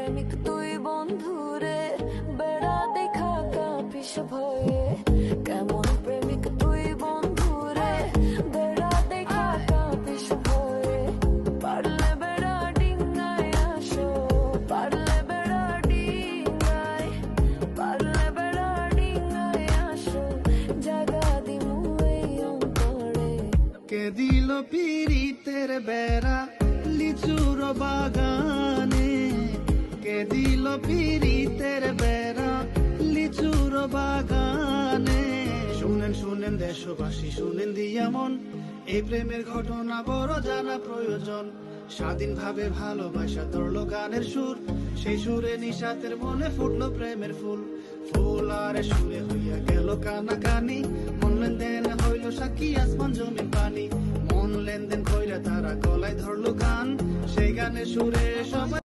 প্রেমিক তুই বন্ধুরে বেড়া দেখা কাঁপিস ভয়ে কেমন প্রেমিক তুই বন্ধুরে বেড়া দেখা কাঁপিস ভয়ে পারলে বেড়া ডিঙ্গায় আসো পারলে বেড়া ডিঙ্গায় পারলে বেড়া ডিঙ্গায় আসো জাগা দিমু এই অন্তরে কে দিল পিরিতের বেড়া লিচুর বাগানে কে দিল পিরিতের বেড়া লিচুর বাগানে শুনেন শুনেন দেশবাসী শুনেন দিয়া মন এই প্রেমের ঘটনা বড় জানা প্রয়োজন স্বাধীনভাবে ভালোবাসা ধরলো গানের সুর সেই সুরে নিশাতের মনে ফুটলো প্রেমের ফুল ফুল আর সুরে হইয়া গেল কানাকানি মন লেনদেন হইল সাক্ষী আসমান জমিন পানি মন লেনদেন কইরা তারা গলায় ধরলো গান সেই গানের সুরে সবাই